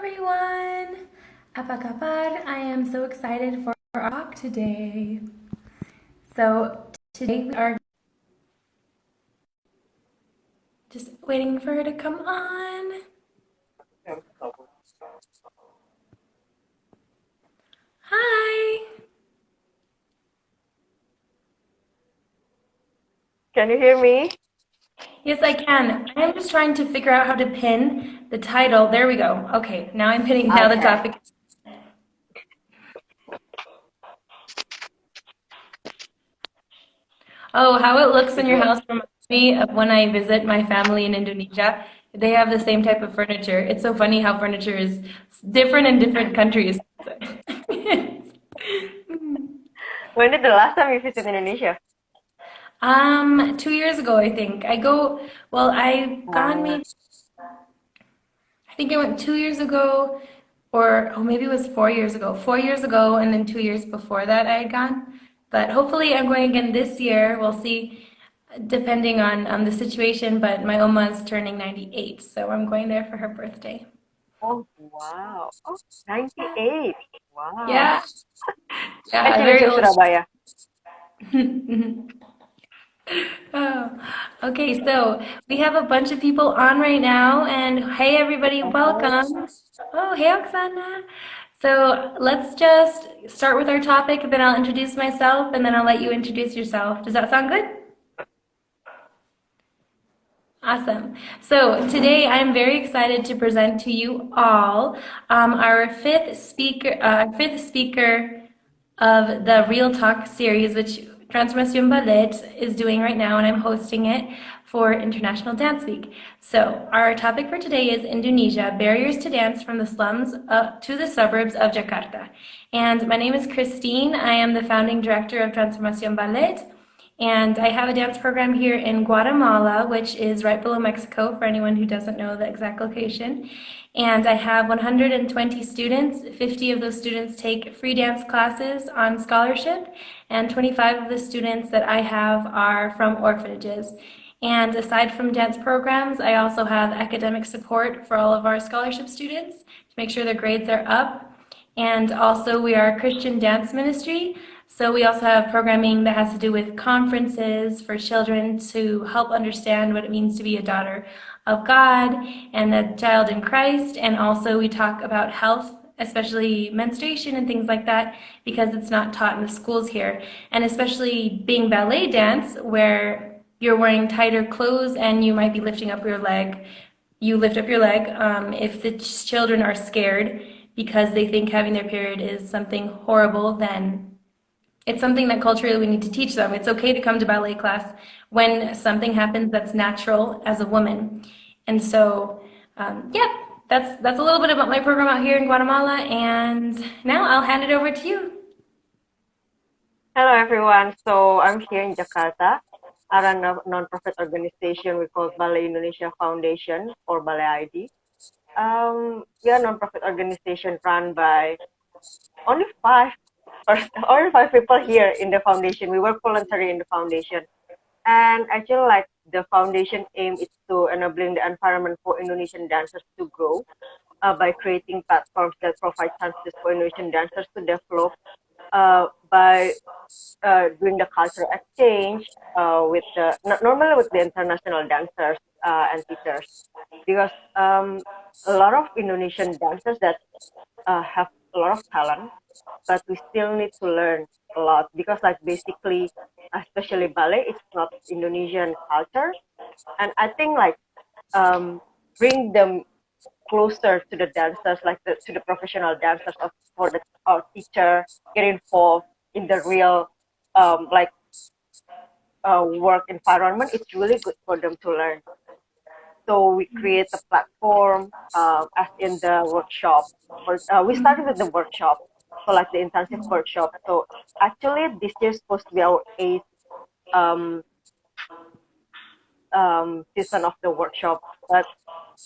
everyone! Apa kabar? I am so excited for our talk today. So today we are just waiting for her to come on. Hi! Can you hear me? Yes, I can. I am just trying to figure out how to pin the title. There we go. Okay, now I'm pinning. Now the Okay. topic. Oh, how it looks in your Good. house reminds me of when I visit my family in Indonesia. They have the same type of furniture. It's so funny how furniture is different in different countries. When did the last time you visited Indonesia? 2 years ago, I think. I've gone Uh, maybe, I think I went 2 years ago, or oh, maybe it was 4 years ago. 4 years ago, and then 2 years before that, I had gone. But hopefully, I'm going again this year. We'll see, depending on the situation. But my Oma is turning 98, so I'm going there for her birthday. oh, wow. Oh, Yeah, 98. Wow. yeah, yeah, Actually, very in old. Surabaya. Oh, okay, so we have a bunch of people on right now, and hey, everybody, Uh-huh. welcome. Oh, hey, Oksana. So let's just start with our topic, and then I'll introduce myself, and then I'll let you introduce yourself. Does that sound good? Awesome. So today I'm very excited to present to you all our fifth speaker of the Real Talk series, which Transformación Ballet is doing right now, and I'm hosting it for International Dance Week. So our topic for today is Indonesia, barriers to dance from the slums to the suburbs of Jakarta. And my name is Christine. I am the founding director of Transformación Ballet. And I have a dance program here in Guatemala, which is right below Mexico for anyone who doesn't know the exact location. And I have 120 students. 50 of those students take free dance classes on scholarship, and 25 of the students that I have are from orphanages. And aside from dance programs, I also have academic support for all of our scholarship students to make sure their grades are up. And also, we are a Christian dance ministry. So we also have programming that has to do with conferences for children to help understand what it means to be a daughter of God and a child in Christ. And also we talk about health, especially menstruation and things like that, because it's not taught in the schools here. And especially being ballet dance, where you're wearing tighter clothes and you might be lifting up your leg. You lift up your leg if the children are scared because they think having their period is something horrible, then it's something that culturally we need to teach them. It's okay to come to ballet class when something happens that's natural as a woman. And so, yeah, that's a little bit about my program out here in Guatemala. And now I'll hand it over to you. Hello, everyone. So I'm here in Jakarta. I run a non-profit organization we call Ballet Indonesia Foundation or Ballet.ID. We are a non-profit organization run by only only five people here in the foundation. We work voluntarily in the foundation. And actually, like the foundation aim is to enabling the environment for Indonesian dancers to grow by creating platforms that provide chances for Indonesian dancers to develop by doing the cultural exchange with normally with the international dancers and teachers, because a lot of Indonesian dancers that have a lot of talent, but we still need to learn a lot because like basically especially ballet it's not Indonesian culture, and I think like bring them closer to the dancers, like to the professional dancers of for the our teacher get involved in the real like work environment. It's really good for them to learn. So we create a platform as in the workshop. We started with the workshop, so like the intensive workshop. So actually, this year is supposed to be our eighth um, season of the workshop, but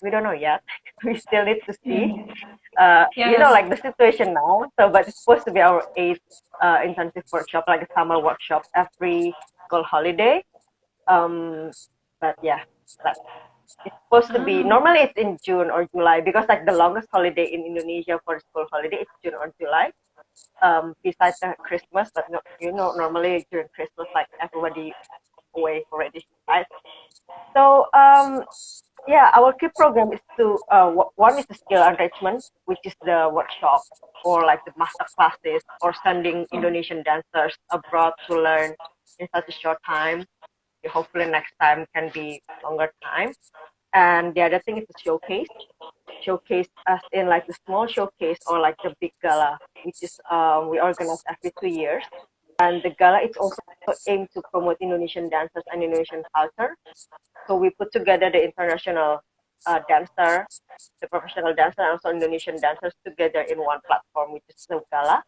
we don't know yet. We still need to see. Yeah. Like the situation now. So, but it's supposed to be our eighth intensive workshop, like a summer workshop every school holiday. Um, but yeah, that. It's supposed to be, Ah, normally it's in June or July, because like the longest holiday in Indonesia for school holiday is June or July, besides the Christmas. But no, normally during Christmas, like everybody away already, right? So yeah, our key program is to one is the skill enrichment, which is the workshop or like the master classes or sending Indonesian dancers abroad to learn in such a short time. Hopefully next time can be longer time. And the other thing is the showcase as in like the small showcase or like the big gala, which is we organize every 2 years. And the gala is also aimed to promote Indonesian dancers and Indonesian culture. So we put together the international dancer, the professional dancer, and also Indonesian dancers together in one platform, which is the gala,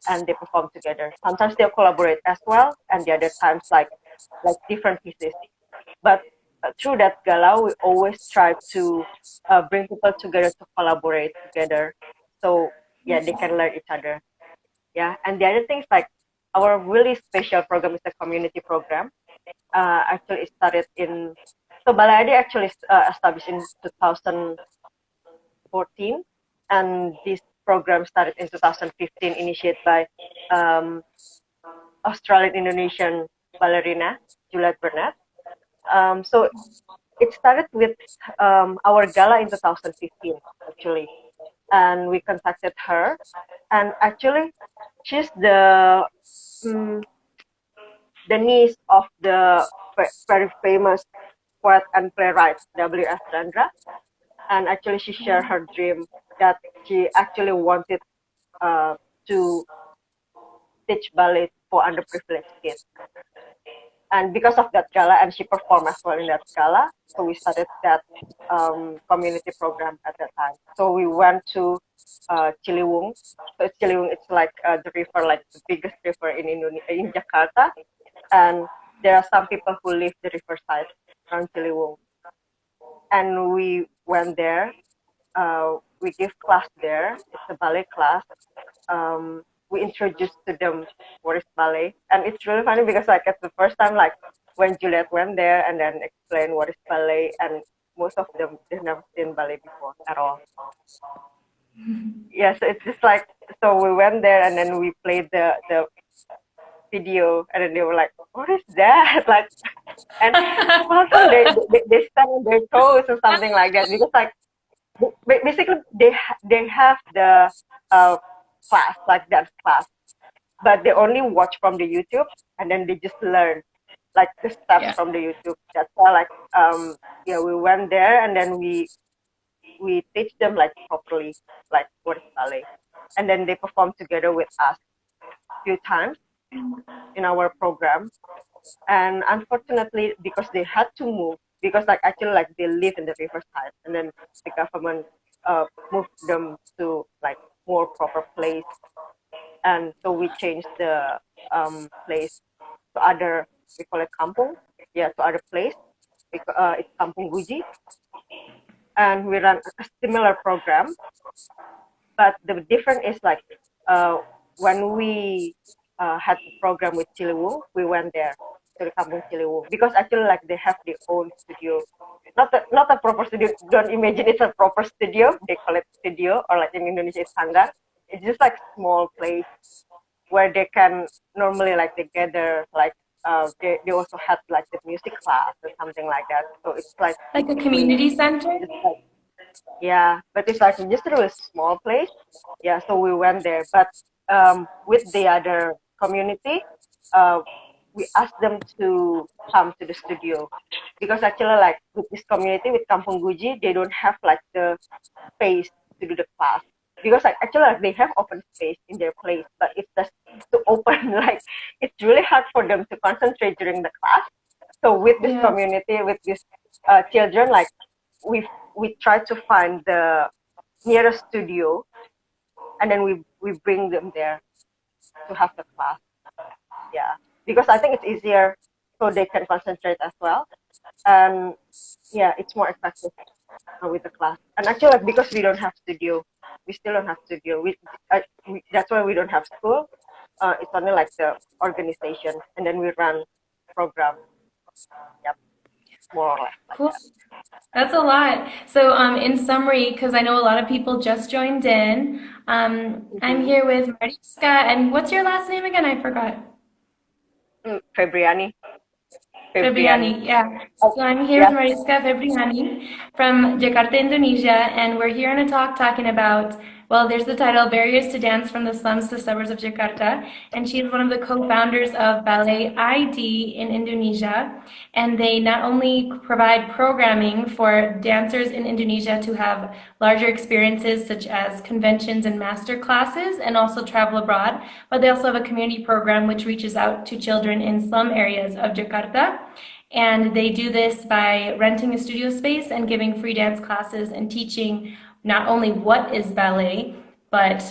and they perform together. Sometimes they collaborate as well, and the other times like different pieces. But through that gala, we always try to bring people together to collaborate together. So yeah, they can learn each other. Yeah, and the other things like our really special program is the community program. Actually, it started in Ballet.ID actually established in 2014, and this program started in 2015, initiated by um, Australian Indonesian ballerina Juliet Burnett. So it started with our gala in 2015 actually, and we contacted her, and actually she's the niece of the very famous poet and playwright W.S. Chandra, and actually she shared her dream that she actually wanted uh, to teach ballet for underprivileged kids. And because of that gala, and she performed as well in that gala, so we started that community program at that time. So we went to Ciliwung. So Ciliwung, it's like the river, like the biggest river in in Jakarta, and there are some people who live the riverside around Ciliwung. And we went there. We give class there. It's a ballet class. We introduced to them what is ballet, and it's really funny because like it's the first time like when Juliet went there and then explained what is ballet, and most of them they've never seen ballet before at all. Yeah, so it's just like, so we went there and then we played the video, and then they were like, "What is that?" Like, and also they stand on their toes or something like that, because like basically they have the uh, class, like dance class, but they only watch from the YouTube, and then they just learn like the steps yeah. from the YouTube. That's why like yeah, we went there and then we teach them like properly, like what is ballet, and then they perform together with us a few times in our program. And unfortunately, because they had to move, because like actually like they live in the riverside, and then the government moved them to like more proper place, and so we changed the place to other, we call it kampung, yeah, to other place. It's Kampung Guji, and we run a similar program, but the difference is like uh, when we had the program with Ciliwung, we went there to the Kampung Ciliwung, because actually like they have their own studio, not a proper studio. Don't imagine it's a proper studio. They call it studio, or like in Indonesia it's hanggar. It's just like small place where they can normally like they gather, like they also had like the music class or something like that. So it's like Like a basically community center? just like, yeah, but it's like just a really small place. Yeah, so we went there, but with the other community, uh, we asked them to come to the studio, because actually, like with this community, with Kampung Guji, they don't have like the space to do the class, because like actually like, they have open space in their place, but it's just too open. Like it's really hard for them to concentrate during the class. So with this Yeah. community, with these children, like we try to find the nearest studio, and then we bring them there to have the class. Yeah, because I think it's easier, so they can concentrate as well, and yeah, it's more effective with the class. And actually, like because we don't have studio, we still don't have studio. That's why we don't have school. It's only like the organization, and then we run program. Yep, more or less like Cool. that. That's a lot. So, in summary, because I know a lot of people just joined in, I'm Mm-hmm. here with Mariska, and what's your last name again? I forgot. Febriyani. Febriyani. Febriyani, yeah. Oh, So I'm here with yes. Mariska Febriyani from Jakarta, Indonesia, and we're here on a talk talking about, well, there's the title, Barriers to Dance from the Slums to Suburbs of Jakarta, and she's one of the co-founders of Ballet.ID in Indonesia, and they not only provide programming for dancers in Indonesia to have larger experiences such as conventions and master classes and also travel abroad, but they also have a community program which reaches out to children in slum areas of Jakarta. And they do this by renting a studio space and giving free dance classes and teaching not only what is ballet, but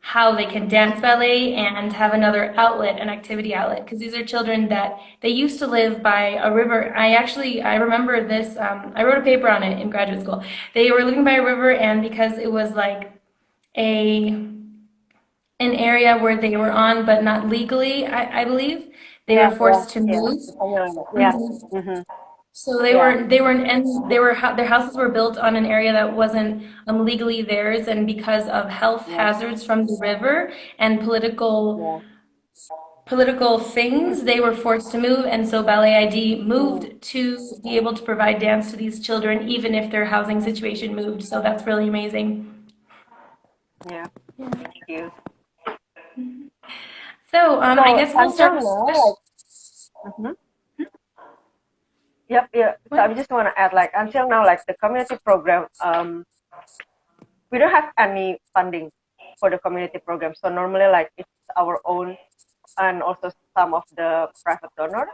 how they can dance ballet and have another outlet, an activity outlet, because these are children that they used to live by a river. I remember this. I wrote a paper on it in graduate school. They were living by a river, and because it was like a an area where they were on, but not legally, I believe. They were Yeah, yeah, forced to yeah. move. Something like that. Yeah. Mhm. Mm-hmm. So Yeah. their houses were built on an area that wasn't legally theirs, and because of health Yeah. hazards from the river and Yeah. political things, they were forced to move, and so Ballet ID Mm, moved to be able to provide dance to these children, even if their housing situation moved. So that's really amazing. yeah. Yeah. Thank you. So I So guess we'll until start with now, questions. mhm. Yep, yeah. So What? I just want to add, like, until now, like the community program, we don't have any funding for the community program. So normally, like, it's our own and also some of the private donor.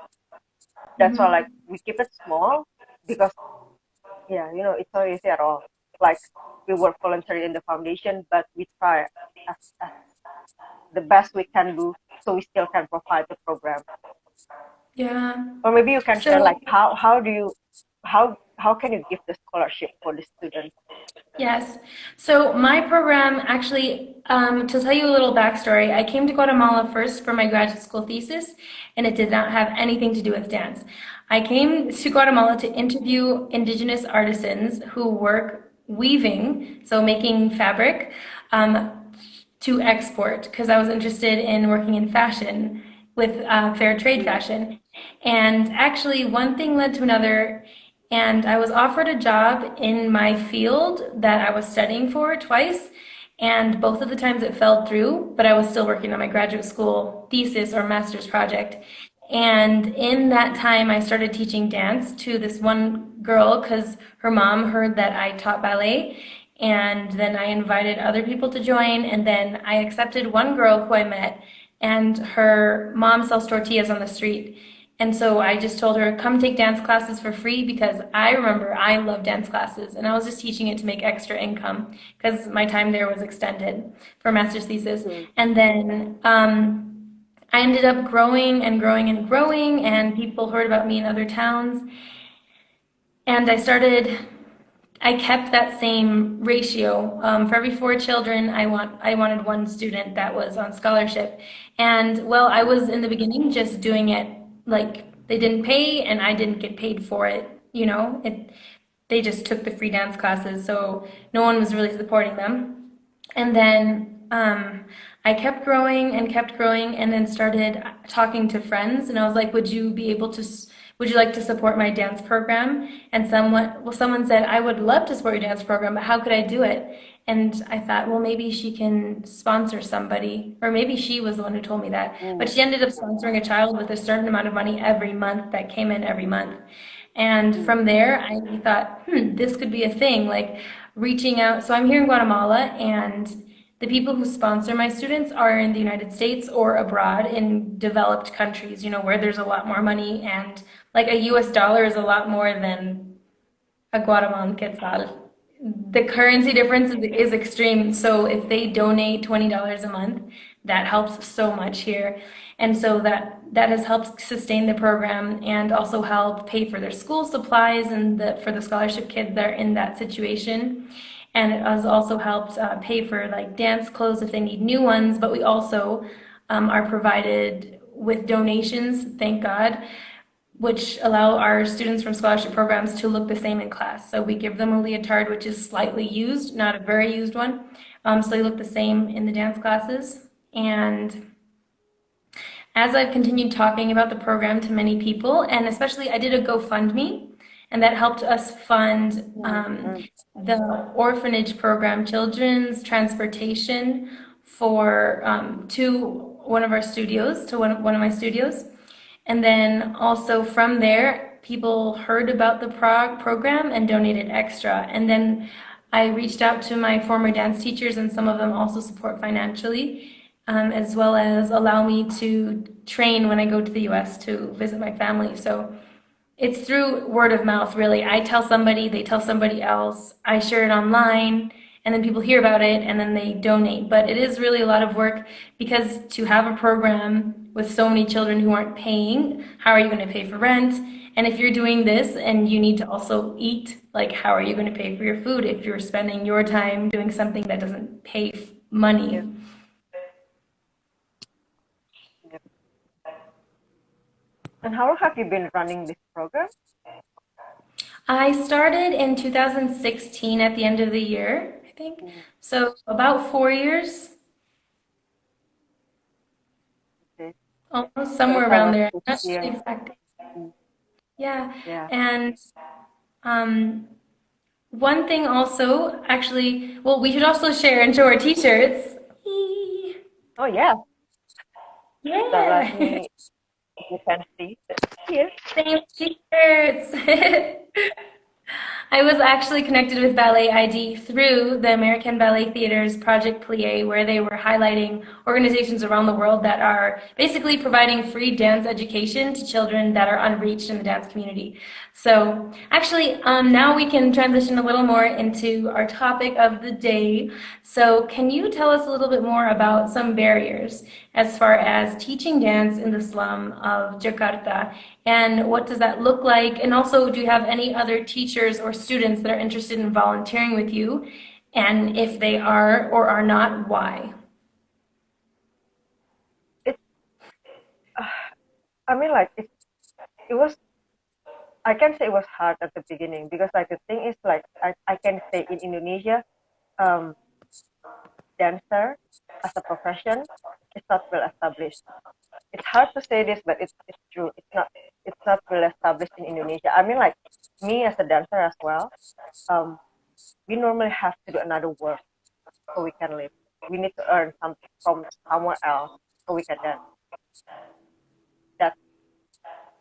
That's why, like, Mhm. we keep it small because, yeah, it's not easy at all. Like, we work voluntarily in the foundation, but we try as the best we can do so we still can provide the program. Yeah. Or maybe you can share, So like, how do you how can you give the scholarship for the students? yes. So my program actually, to tell you a little backstory, I came to Guatemala first for my graduate school thesis, and it did not have anything to do with dance. I came to Guatemala to interview indigenous artisans who work weaving, so making fabric, to export, because I was interested in working in fashion with fair trade Mm, fashion. And actually, one thing led to another, and I was offered a job in my field that I was studying for twice, and both of the times it fell through, but I was still working on my graduate school thesis or master's project. And in that time, I started teaching dance to this one girl because her mom heard that I taught ballet. And then I invited other people to join, and then I accepted one girl who I met, and her mom sells tortillas on the street. And so I just told her, come take dance classes for free because I remember I love dance classes and I was just teaching it to make extra income because my time there was extended for master's thesis. mm, And then I ended up growing and growing and growing, and people heard about me in other towns. And I kept that same ratio. For every four children, I wanted one student that was on scholarship. And well, I was in the beginning just doing it like they didn't pay and I didn't get paid for it, they just took the free dance classes, so no one was really supporting them. And then I kept growing, and then started talking to friends. And I was like, would you like to support my dance program? And someone said, I would love to support your dance program, but how could I do it? And I thought, well, maybe she can sponsor somebody, or maybe she was the one who told me that. But mm, she ended up sponsoring a child with a certain amount of money every month that came in every month. And mm, from there, I thought, this could be a thing, like reaching out. So I'm here in Guatemala, and the people who sponsor my students are in the United States or abroad in developed countries, where there's a lot more money, and like a US dollar is a lot more than a Guatemalan quetzal. The currency difference is extreme. So if they donate $20 a month, that helps so much here. And so that has helped sustain the program and also help pay for their school supplies and for the scholarship kids that are in that situation. And it has also helped pay for like dance clothes if they need new ones. But we also are provided with donations, thank God, which allow our students from scholarship programs to look the same in class. So we give them a leotard which is slightly used, not a very used one, so they look the same in the dance classes. And as I've continued talking about the program to many people, and especially I did a GoFundMe, and that helped us fund the orphanage program, children's transportation for to one of our studios, to one of my studios. And then also from there, people heard about the program and donated extra. And then I reached out to my former dance teachers, and some of them also support financially, as well as allow me to train when I go to the US to visit my family. So it's through word of mouth, really. I tell somebody, they tell somebody else, I share it online, and then people hear about it and then they donate. But it is really a lot of work because to have a program with so many children who aren't paying, how are you going to pay for rent? And if you're doing this and you need to also eat, like how are you going to pay for your food if you're spending your time doing something that doesn't pay money? Yeah. Yep. And how have you been running this program? I started in 2016 at the end of the year, I think. So about 4 years, Okay. almost So somewhere it's around our there. fifth Not year. exactly. Mm. Yeah. Yeah. And um, one thing also, actually, well, we should also share and show our t-shirts. Eee. Oh yeah. So let Yeah. me, if you can see here. Same t-shirts. I was actually connected with Ballet.ID through the American Ballet Theater's Project Plie, where they were highlighting organizations around the world that are basically providing free dance education to children that are unreached in the dance community. So actually, now we can transition a little more into our topic of the day. So can you tell us a little bit more about some barriers as far as teaching dance in the slum of Jakarta, and what does that look like? And also, do you have any other teachers or students that are interested in volunteering with you? And if they are or are not, why? It's, I mean, like it was. I can say it was hard at the beginning because like the thing is like I can say in Indonesia, um, dancer as a profession is not well established. It's hard to say this, but it's true. It's not well established in Indonesia. I mean, like me as a dancer as well. Um, we normally have to do another work so we can live. We need to earn something from somewhere else so we can dance. That's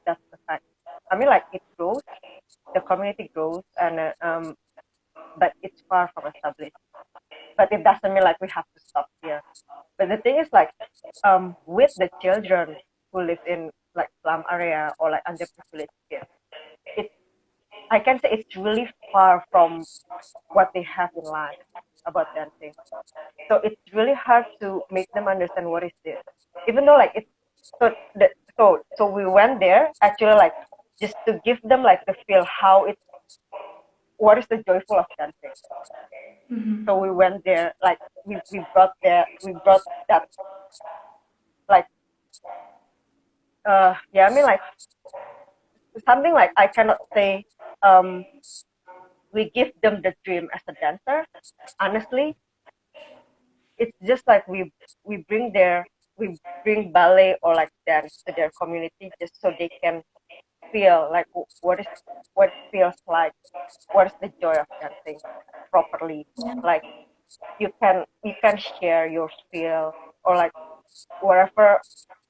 that's the fact. I mean, like it grows, the community grows, and but it's far from established. But it doesn't mean like we have to stop here. But the thing is like, with the children who live in like slum area or like underprivileged kids, it I can say it's really far from what they have in life about dancing. So it's really hard to make them understand what is this, even though like it's so we went there actually like just to give them like the feel how it's what is the joyful of dancing. Mm-hmm. So we went there like we brought that like yeah, I mean like something like I cannot say um we give them the dream as a dancer. Honestly, it's just like we bring ballet or like dance to their community just so they can feel like what it feels like, what is the joy of dancing properly. Like you can share your feel or like whatever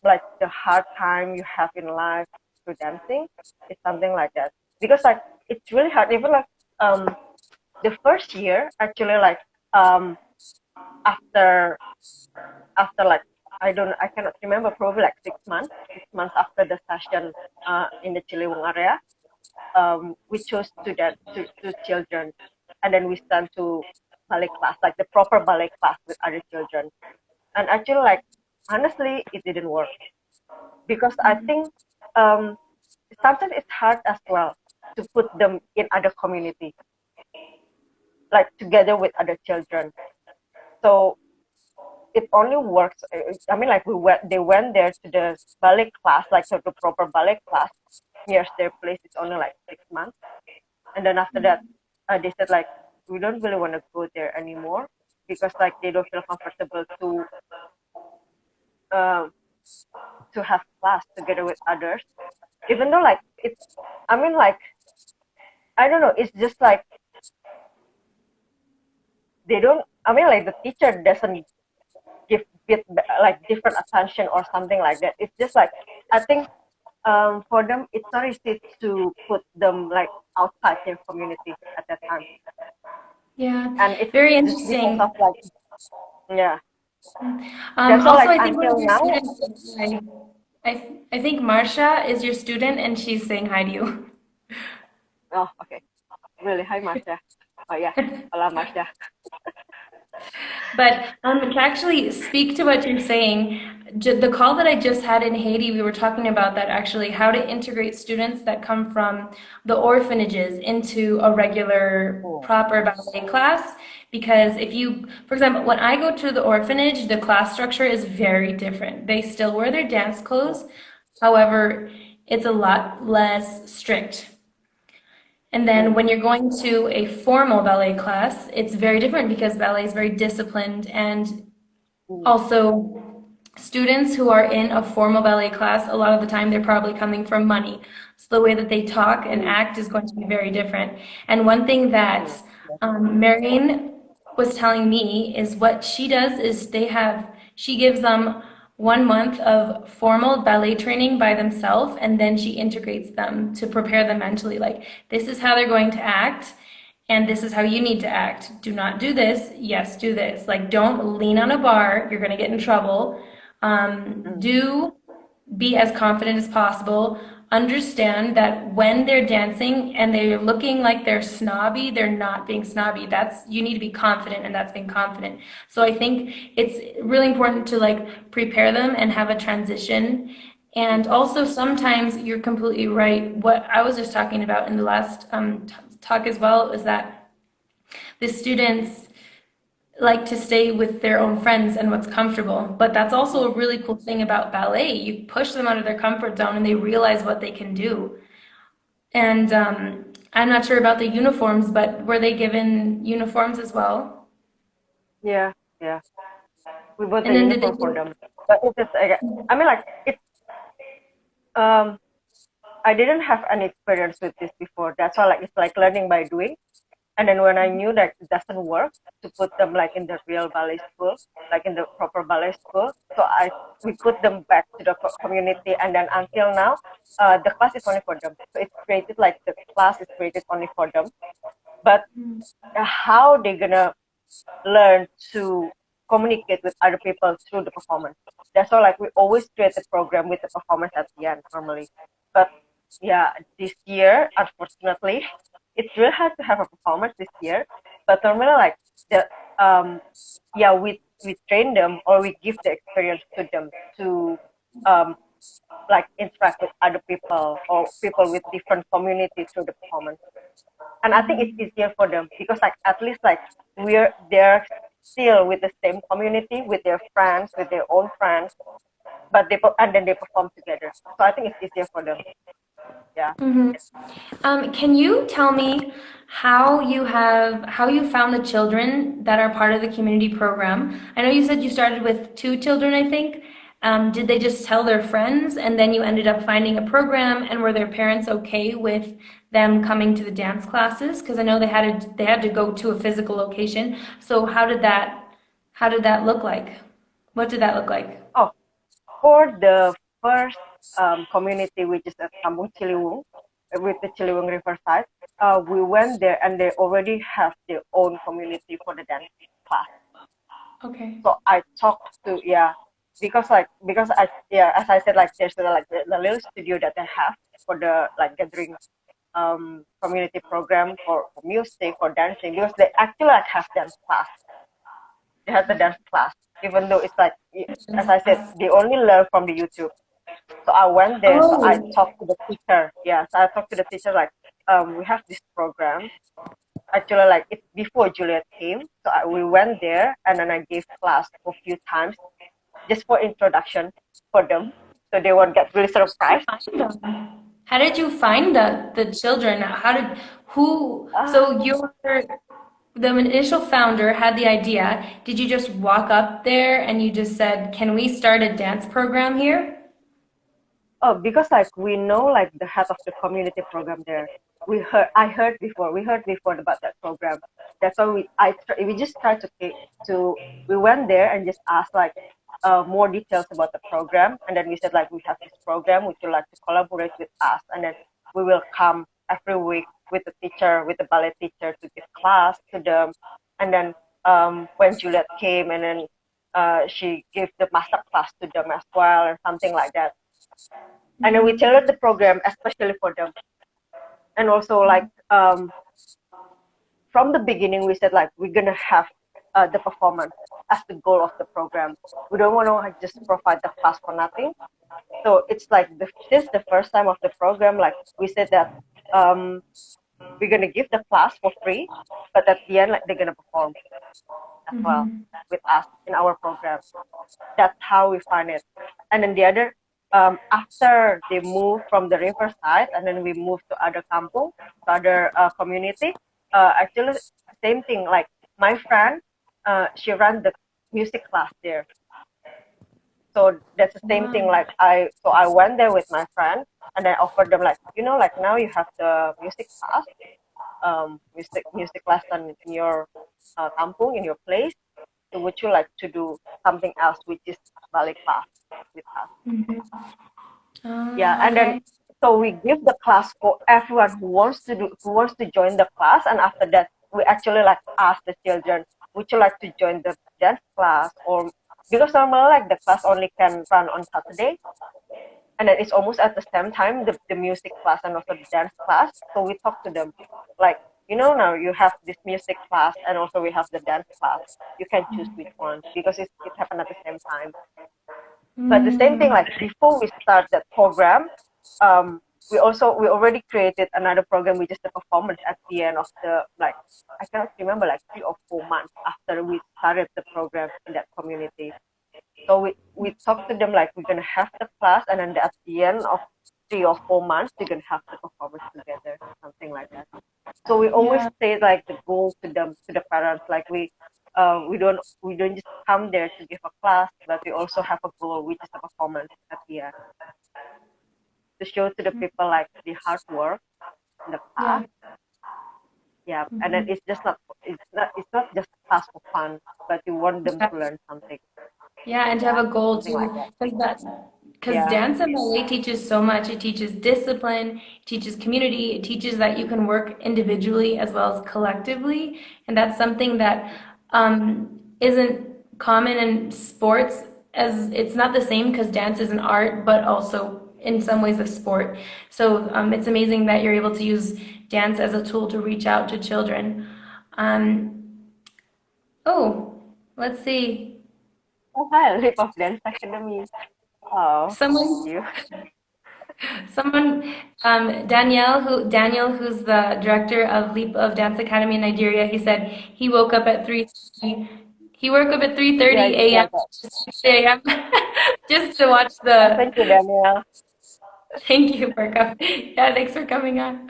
like the hard time you have in life through dancing. It's something like that because like it's really hard even like um the first year actually like um after like I cannot remember, probably like 6 months, 6 months after the session in the Ciliwung area, we chose to children, and then we sent to ballet class, like the proper ballet class with other children. And actually, like honestly, it didn't work because I think um, sometimes it's hard as well to put them in other community, like together with other children. So it only works. I mean, like they went there to the ballet class, like to the proper ballet class, years their place is only like 6 months, and then after that, they said like we don't really want to go there anymore because like they don't feel comfortable um, to have class together with others, even though like it's, I mean like I don't know, it's just like they don't. I mean like the teacher doesn't give it like different attention or something like that. It's just like I think for them it's not easy to put them like outside their community at that time, Yeah, and it's very just because of interesting. like yeah. That's why Also, like I think one of until your now. students, I think Marsha is your student, and she's saying hi to you. Oh, okay. Really, hi Marsha. Oh yeah, hola Marsha. But to actually speak to what you're saying, the call that I just had in Haiti, we were talking about that actually, how to integrate students that come from the orphanages into a regular, Oh, proper ballet class. Because if you, for example, when I go to the orphanage, the class structure is very different. They still wear their dance oh, clothes, however, it's a lot less strict. And then mm, when you're going to a formal ballet class, it's very different because ballet is very disciplined. And mm, also, students who are in a formal ballet class, a lot of the time they're probably coming from money. So the way that they talk and mm, act is going to be very different. And one thing that mm, yeah, Marion was telling me is what she does is she gives them 1 month of formal ballet training by themselves, and then she integrates them to prepare them mentally. Like, this is how they're going to act, and this is how you need to act. Do not do this. Yes, do this. Like, don't lean on a bar. You're going to get in trouble. mm, Do be as confident as possible. Understand that when they're dancing and they're looking like they're snobby, they're not being snobby. That's, you need to be confident, and that's being confident. So I think it's really important to like prepare them and have a transition. And also sometimes you're completely right. What I was just talking about in the last talk as well is that the students like to stay with their own friends and what's comfortable. But that's also mm. a really cool thing about ballet. You push them out of their comfort zone and they realize what they can do. And I'm not sure about the uniforms, but were they given uniforms as well? Yeah, yeah. We bought And the then did they uniform for do? them, but it's just like, I mean like it's um I didn't have any experience with this before. That's why like it's like learning by doing. And then when I knew that it doesn't work to put them like in the real ballet school, like in the proper ballet school, so we put them back to the community. And then until now, the class is only for them. So it's created like the class is created only for them. But how they gonna learn to communicate with other people through the performance? That's why like we always create the program with the performance at the end normally. But yeah, this year unfortunately it's really hard to have a performance this year. But normally like the yeah, we train them or we give the experience to them to um like interact with other people or people with different community through the performance. And I think it's easier for them because like at least like they're still with the same community with their friends, with their own friends, but and then they perform together. So I think it's easier for them. Yeah. Mm-hmm. Can you tell me how you found the children that are part of the community program? I know you said you started with 2 children, I think. Did they just tell their friends and then you ended up finding a program, and were their parents okay with them coming to the dance classes? Because I know they had to go to a physical location. So how did that look like? What did that look like? Oh, for the first community, which is at Kampung Ciliwung, with the Ciliwung Riverside, we went there and they already have their own community for the dance class. Okay. So I talked to, yeah, because I, yeah, as I said, like there's like the little studio that they have for the like gathering community program for music, for dancing, because they actually like have dance class. They have the dance class, even though it's like, as I said, they only learn from the YouTube. So I went there. So I Oh, talked to the teacher. Yeah, so I talked to the teacher like, we have this program. Actually, like it's before Juliet came. So we went there, and then I gave class for a few times just for introduction for them, so they won't get really where did you surprised. find them? How did you find the children? How did who? Uh, So you're the initial founder had the idea. Did you just walk up there and you just said, "Can we start a dance program here?" Oh, because like we know like the head of the community program there. We heard before about that program. That's why we just tried to we went there and just asked like more details about the program, and then we said like we have this program. Would you like to collaborate with us? And then we will come every week with the teacher, with the ballet teacher, to give class to them. And then when Juliet came, and then she gave the master class to them as well, and something like that. And then we tailored the program especially for them. And also like from the beginning we said like we're gonna have the performance as the goal of the program. We don't want to just provide the class for nothing. So it's like since the first time of the program, like we said that we're gonna give the class for free, but at the end like they're gonna perform as well with us in our program. That's how we find it. And then the other, after they move from the riverside, and then we move to other kampung, to other community. Actually, same thing. Like my friend, she ran the music class there. So that's the same thing. Wow. Like I went there with my friend, and I offered them like, like now you have the music class, music lesson in your kampung, in your place. So would you like to do something else, which is ballet class with us? Yeah, Oh, and then okay. so we give the class for everyone who wants to join the class, and after that we actually like ask the children, would you like to join the dance class? Or because normally like the class only can run on Saturday, and then it's almost at the same time the music class and also the dance class. So we talk to them like, now you have this music class and also we have the dance class. You can choose which one because it happened at the same time. But the same thing, Mm, like before we start that program, um, we already created another program, which is the performance at the end of the, like, I cannot remember, like 3 or 4 months after we started the program in that community. So we talked to them like we're gonna have the class, and then at the end of 3 or 4 months, we're gonna have the performance together, something like that. So we always yeah, say like the goal to them, to the parents, like we don't just come there to give a class, but we also have a goal, which is a performance at the end, to show to the people like the hard work in the yeah. class. Yeah, and then it's not just a class for fun, but we want them Yeah. to learn something. Yeah, and to have Yeah, a goal something like too, that. because Yeah. dance and ballet teaches so much. It teaches discipline, it teaches community, it teaches that you can work individually as well as collectively, and that's something that isn't common in sports. As it's not the same because dance is an art, but also in some ways a sport. So it's amazing that you're able to use dance as a tool to reach out to children. Um, oh, let's see. Oh, hi, Leap of Dance Academy. Oh, thank Someone you. Someone, Daniel, who's the director of Leap of Dance Academy in Nigeria, he said he woke up at 3:30. He woke up at Yeah, 3:30 I just a.m. saw that. just a.m. just to watch Oh, thank you, the. Daniel. Thank you for coming. Yeah, thanks for coming on.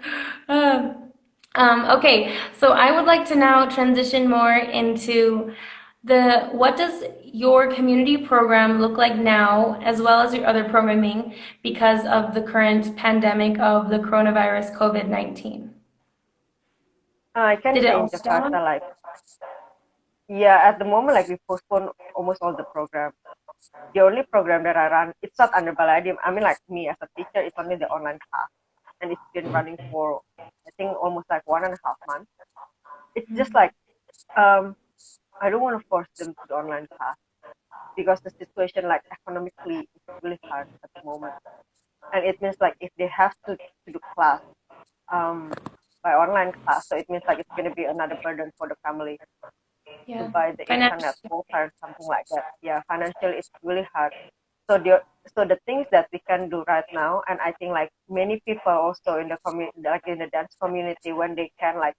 Okay, so I would like to now transition more into what does your community program look like now, as well as your other programming, because of the current pandemic of the coronavirus COVID-19? I can Did it say all in stop? Jakarta, like, yeah, at the moment, like, we postpone almost all the program. The only program that I run, it's not under Ballet.ID. I mean, like, me as a teacher, it's only the online class. And it's been running for, I think, almost like 1.5 months. It's just like, um, I don't want to force them to the online class because the situation, like, economically, is really hard at the moment. And it means, like, if they have to do class um, by online class, so it means, like, it's going to be another burden for the family to Yeah, buy the financial. internet quota or something like that. Yeah, financially it's really hard. So the things that we can do right now, and I think like many people also in the community, like in the dance community, when they can like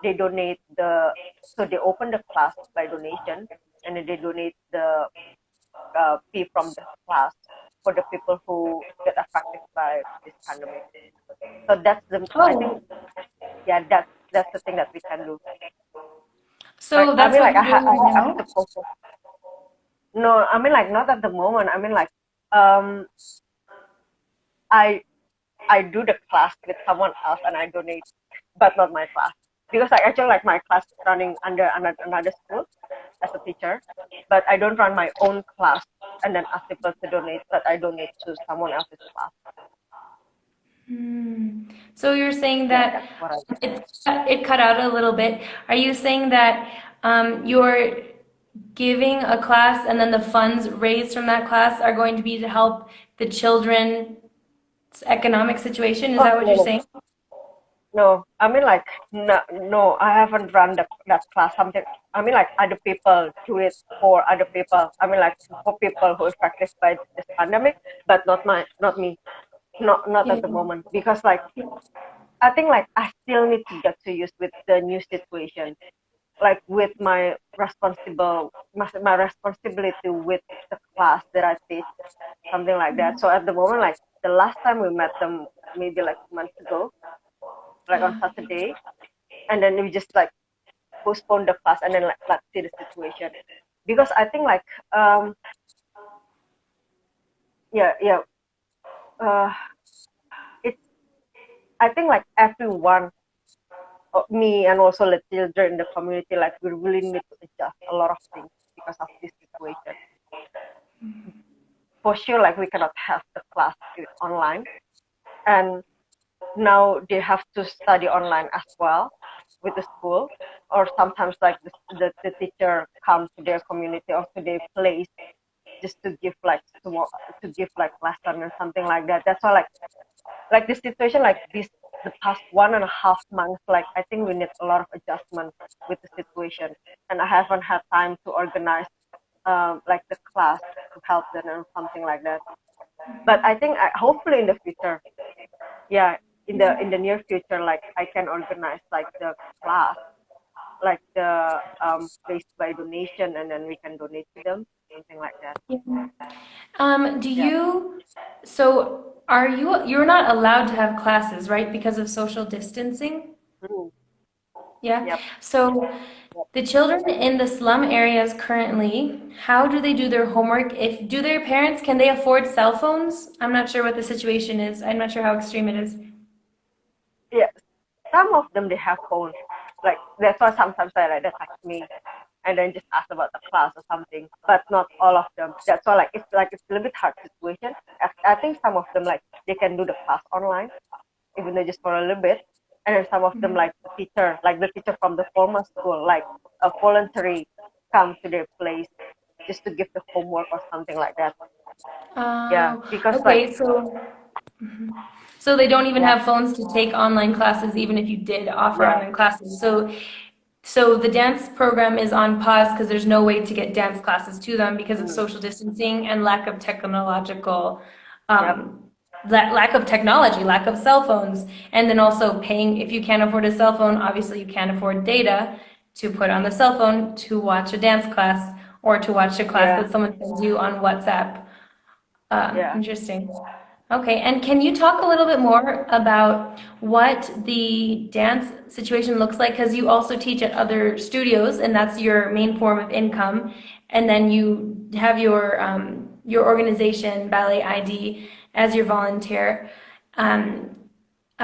they donate so they open the class by donation, and then they donate the fee from the class. for the people who get affected by this pandemic. So I think, Oh, yeah, that's the thing that we can do. Like, so I that's mean, what like, you're doing right I now? have to focus. No, I mean, like, not at the moment. I mean, like, um, I I do the class with someone else and I donate, but not my class because I actually like my class running under another school as a teacher, but I don't run my own class and then ask people to donate, but I donate to someone else's class. So you're saying Yeah, that that's what I do. it cut out a little bit. Are you saying that you're giving a class and then the funds raised from that class are going to be to help the children's economic situation? Is Oh that what no, you're no, saying? no. I mean like no, no. I haven't run that class. Something. I mean like other people do it for other people. I mean like for people who are affected by this pandemic, but not me, not Yeah. at the moment because like I think like I still need to get to use with the new situation, like with my responsibility with the class that I teach, something like that. So at the moment, like the last time we met them, maybe like 2 months ago, like on Saturday, and then we just like postponed the class and then like let's see the situation, because I think like yeah yeah uh it's I think like everyone me and also the children in the community, like we really need to adjust a lot of things because of this situation. For sure, like we cannot have the class online, and now they have to study online as well with the school, or sometimes like the teacher come to their community or to their place just to give like to give like lesson or something like that. That's why like the situation like this the past 1.5 months, like I think we need a lot of adjustment with the situation, and I haven't had time to organize like the class to help them or something like that. But I think hopefully in the future, yeah, in the near future, like I can organize like the class, like the based by donation, and then we can donate to them, something like that. Yeah. Do Yeah. you, so you're not allowed to have classes, right? Because of social distancing? Mm. Yeah. Yep. So Yep. the children in the slum areas currently, how do they do their homework? Do their parents, can they afford cell phones? I'm not sure what the situation is. I'm not sure how extreme it is. Yeah. Some of them they have phones. Like that's why sometimes I like they text me and then just ask about the class or something. But not all of them. That's why it's a little bit hard situation. I think some of them like they can do the class online, even though just for a little bit. And then some of them like the teacher from the formal school, like a voluntary come to their place just to give the homework or something like that. Yeah. Oh, Because like okay. So they don't even yeah, have phones to take online classes, even if you did offer yeah. online classes. So the dance program is on pause because there's no way to get dance classes to them because of Mm, social distancing and lack of technological, yep. um, lack of technology, lack of cell phones, and then also paying. If you can't afford a cell phone, obviously you can't afford data to put on the cell phone to watch a dance class or to watch a class Yeah. that someone sends you on WhatsApp. Yeah. Interesting. Okay, and can you talk a little bit more about what the dance situation looks like? Because you also teach at other studios, and that's your main form of income. And then you have your organization, Ballet.ID, as your volunteer. Um,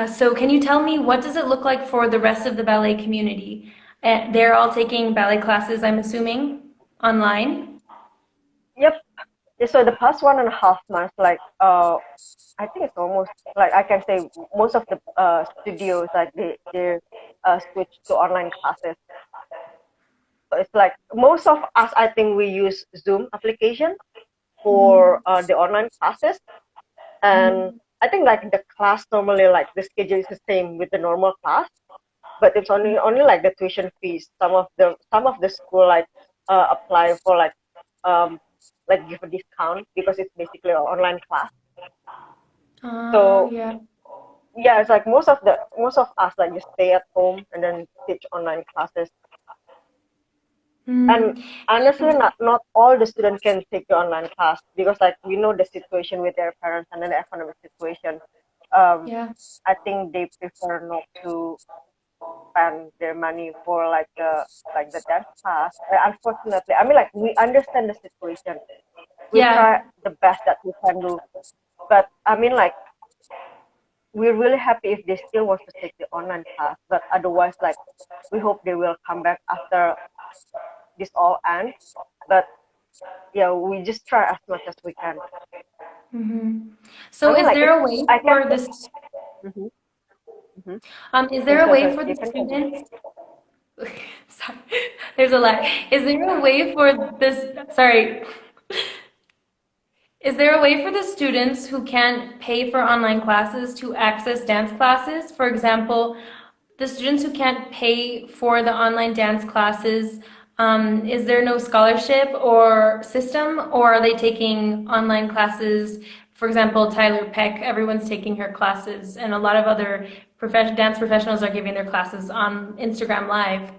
so can you tell me what does it look like for the rest of the ballet community? They're all taking ballet classes, I'm assuming, online? Yep. Yeah, so the past 1.5 months, like I think it's almost like I can say most of the studios like they switched to online classes. So it's like most of us, I think we use Zoom application for the online classes, and I think like the class normally like the schedule is the same with the normal class, but it's only like the tuition fees. Some of the school like apply for um give a discount because it's basically an online class. Oh, So yeah. yeah, it's like most of us like just stay at home and then teach online classes. And Mm. honestly, not all the students can take the online class because like we know the situation with their parents and then the economic situation. Um, Yeah. I think they prefer not to spend their money for like the dance class. Unfortunately, I mean like we understand the situation. We Yeah. try the best that we can do, but I mean like we're really happy if they still want to take the online class. But otherwise, like we hope they will come back after this all ends. But yeah, we just try as much as we can. Hmm. I So mean is like if there a way I can. for this, Mm-hmm, mm-hmm. is Okay, there a so way for the you can continue. students? Sorry, there's a lag. Is there a way for this, sorry, is there a way for the students who can't pay for online classes to access dance classes? For example, the students who can't pay for the online dance classes, is there no scholarship or system, or are they taking online classes? For example, Tyler Peck, everyone's taking her classes, and a lot of other dance professionals are giving their classes on Instagram Live.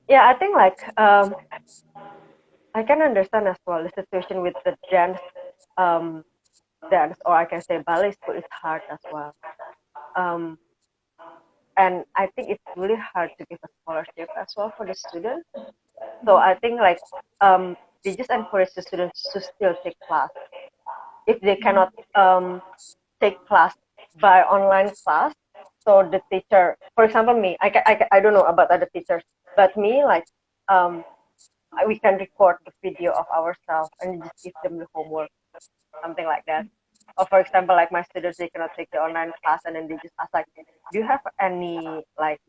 Yeah, I think like I can understand as well the situation with the um dance, or I can say ballet school is hard as well. Um, and I think it's really hard to give a scholarship as well for the students. So I think like they just encourage the students to still take class if they cannot take class by online class. So the teacher, for example, me, I don't know about other teachers, but me like um we can record the video of ourselves and just give them the homework, something like that. Or for example, like my students, they cannot take the online class, and then they just ask like, do you have any like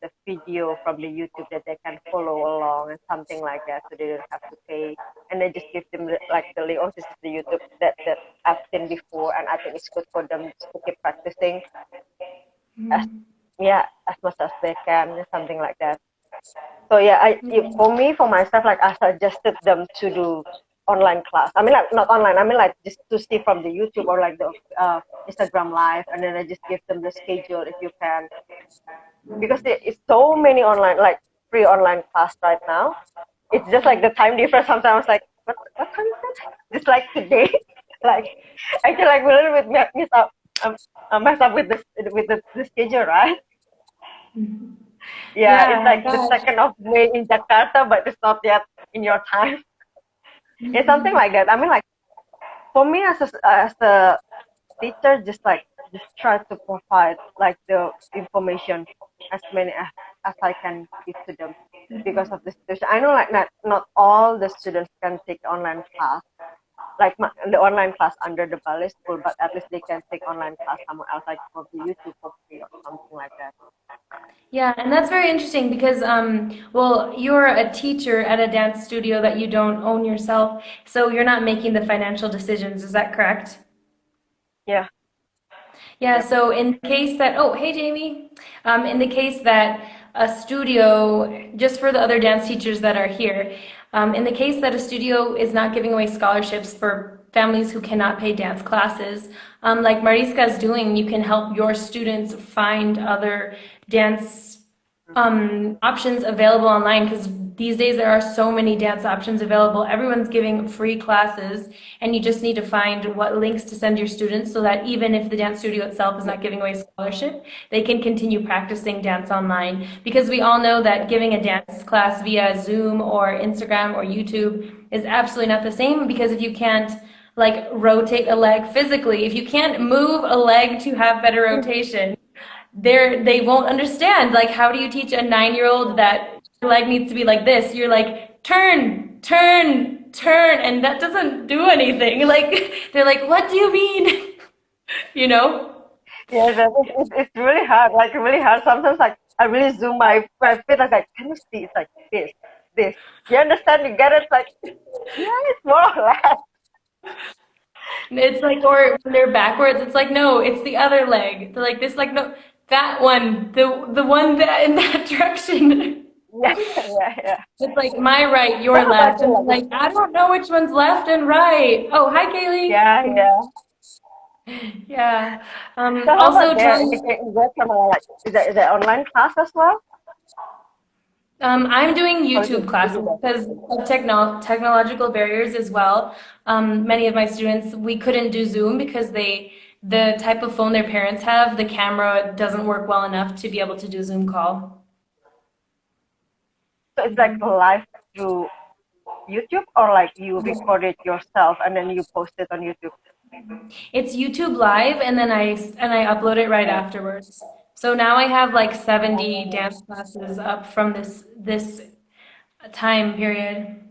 the video from the YouTube that they can follow along and something like that, so they don't have to pay. And then just give them like the link. Oh, this is the YouTube that I've seen before, and I think it's good for them to keep practicing as yeah as much as they can, something like that. So yeah, for me, for myself, like I suggested them to do online class. I mean, like not online. I mean, like just to see from the YouTube or like the Instagram live, and then I just give them the schedule if you can, because there is so many online, like free online class right now. It's just like the time difference. Sometimes like what time is it? Just like today, like I feel like we a little bit miss up, mess up with the schedule, right? Yeah, it's Yeah, like the gosh. 2nd of May in Jakarta, but it's not yet in your time. It's something like that. I mean, like for me as a teacher, just try to provide like the information as many as I can give to them because of the situation. I know like not all the students can take online class, like the online class under the ballet school, but at least they can take online class somewhere else, like from the YouTube for free or something like that. Yeah, and that's very interesting because, well, you're a teacher at a dance studio that you don't own yourself, so you're not making the financial decisions. Is that correct? Yeah. Yeah, Yep. so in the case that, oh, hey Jamie, in the case that a studio, just for the other dance teachers that are here, in the case that a studio is not giving away scholarships for families who cannot pay dance classes, like Mariska is doing, you can help your students find other dance options available online because these days there are so many dance options available. Everyone's giving free classes, and you just need to find what links to send your students so that even if the dance studio itself is not giving away scholarship, they can continue practicing dance online. Because we all know that giving a dance class via Zoom or Instagram or YouTube is absolutely not the same because if you can't like rotate a leg physically, if you can't move a leg to have better rotation, they won't understand. Like, how do you teach a 9-year old that your leg needs to be like this? You're like, turn, turn, turn, and that doesn't do anything. Like, they're like, what do you mean? You know? Yeah, it's really hard, like really hard. Sometimes like I really zoom my feet, like can you see? It's like this. You understand? You get it? Like yeah, it's more or less. It's like, or when they're backwards, it's like, no, it's the other leg. They're like this, like, no, that one, the one that in that direction. Yeah, yeah, yeah. It's like my right, So your how about left, you? and I'm Like, like, I don't know which one's left and right. Oh, hi, yeah, Kaylee. yeah. Yeah. So how about Also there? tell Is there some like is there online class as well? I'm doing How YouTube you do classes that? because of technological barriers as well. Many of my students, we couldn't do Zoom because the type of phone their parents have, the camera doesn't work well enough to be able to do Zoom call. So it's like live through YouTube, or like you record it yourself and then you post it on YouTube? It's YouTube Live, and then I upload it right Oh. afterwards. So now I have like 70 dance classes up from this time period.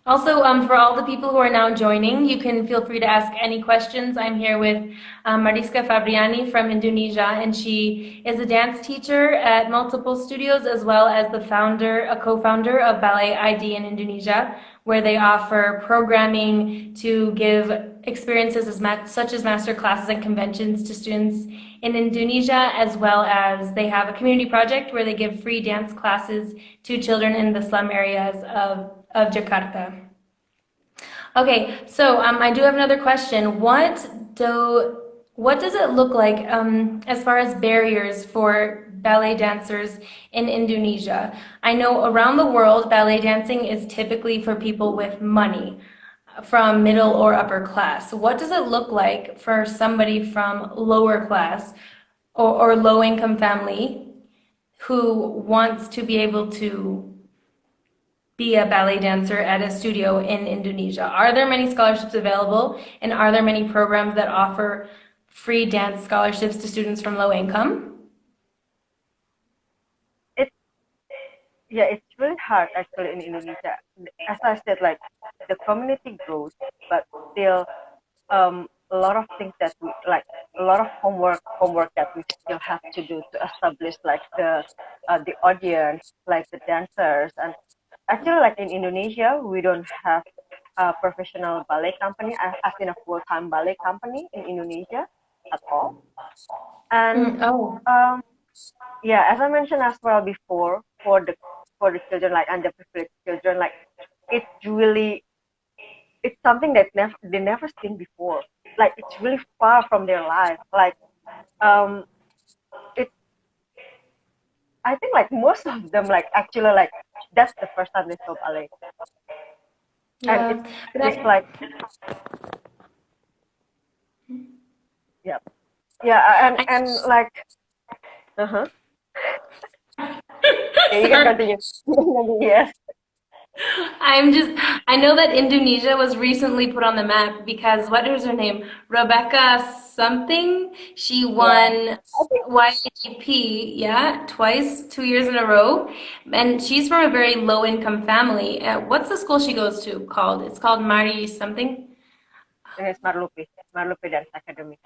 Also, for all the people who are now joining, you can feel free to ask any questions. I'm here with Mariska Febriyani from Indonesia, and she is a dance teacher at multiple studios, as well as a co-founder of Ballet.ID in Indonesia, where they offer programming to give experiences such as master classes and conventions to students in Indonesia, as well as they have a community project where they give free dance classes to children in the slum areas of Jakarta. Okay, so I do have another question. What does it look like as far as barriers for ballet dancers in Indonesia? I know around the world, ballet dancing is typically for people with money, from middle or upper class. What does it look like for somebody from lower class or low income family who wants to be able to be a ballet dancer at a studio in Indonesia? Are there many scholarships available, and are there many programs that offer free dance scholarships to students from low income? It's Yeah, it's really hard actually in Indonesia. As I said, like the community grows, but still a lot of things that we like, a lot of homework that we still have to do to establish like the audience, like the dancers. And actually, like in Indonesia, we don't have a professional ballet company, as in a full-time ballet company in Indonesia at all. And Oh, um, yeah, as I mentioned as well before, for the children, like underprivileged children, like it's really, it's something that they never seen before. Like it's really far from their life. Like um, it. I think like most of them like actually like that's the first time they saw ballet, and yeah. But it's like yeah, yeah, and I like uh-huh. Yeah, you can sorry. continue. Yes. I know that Indonesia was recently put on the map because what was her name? Rebecca something. She Yeah. won I think YAP, yeah, twice, 2 years in a row. And she's from a very low income family. What's the school she goes to called? It's called Mari something. it's Marlupi Dance Academy.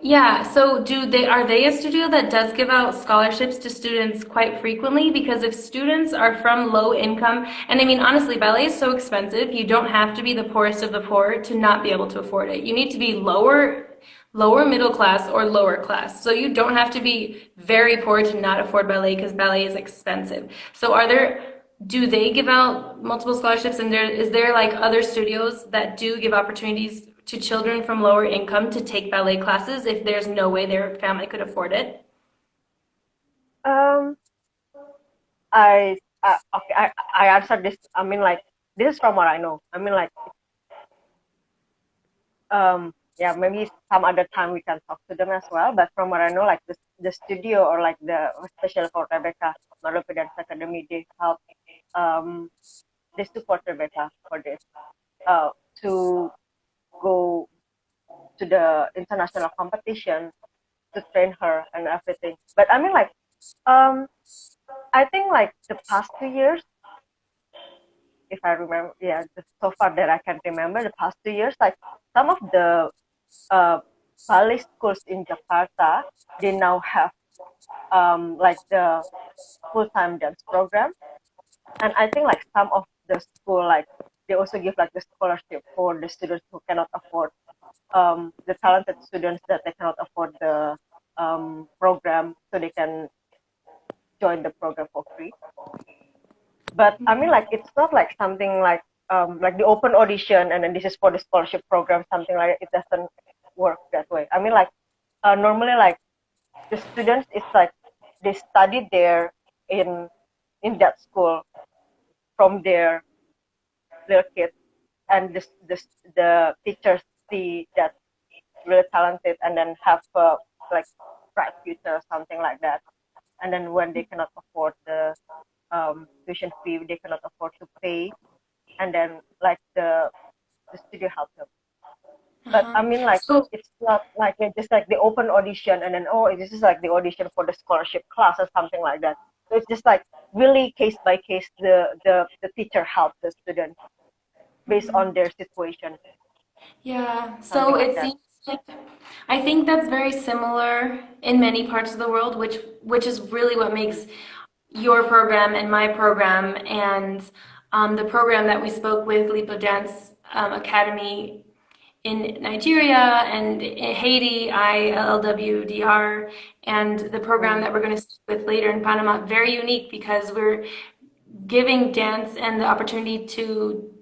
Yeah, so are they a studio that does give out scholarships to students quite frequently? Because if students are from low income, and I mean honestly, ballet is so expensive, you don't have to be the poorest of the poor to not be able to afford it. You need to be lower middle class or lower class. So you don't have to be very poor to not afford ballet because ballet is expensive. So do they give out multiple scholarships, and is there like other studios that do give opportunities to children from lower income to take ballet classes if there's no way their family could afford it? Um, okay, I answered this. I mean, like this is from what I know. I mean, like yeah, maybe some other time we can talk to them as well. But from what I know, like the studio, or like the especially for Rebecca Malupi Dance Academy, they help um they support Rebecca for this uh to go to the international competition, to train her and everything. But I mean, like um I think like the past 2 years, if I remember, yeah, so far that I can remember, the past 2 years, like some of the uh, ballet schools in Jakarta, they now have like the full-time dance program, and I think like some of the school, like they also give like the scholarship for the students who cannot afford, the talented students that they cannot afford the program, so they can join the program for free. But I mean, like it's not like something like the open audition and then this is for the scholarship program, something like that. It doesn't work that way. I mean, like normally like the students, it's like they study there in in that school from their little kids, and the teachers see that really talented and then have like bright future or something like that. And then when they cannot afford the tuition fee, they cannot afford to pay, and then like the studio helps them. But Uh-huh. I mean, like So, it's not like just like the open audition and then oh, this is like the audition for the scholarship class or something like that. So it's just like really case by case. The teacher helps the student based on their situation, yeah, something so like it that. seems like I think that's very similar in many parts of the world, which is really what makes your program and my program and the program that we spoke with, Lipo Dance Academy in Nigeria and in Haiti, ILWDR, and the program Mm. that we're going to speak with later in Panama, very unique because we're giving dance and the opportunity to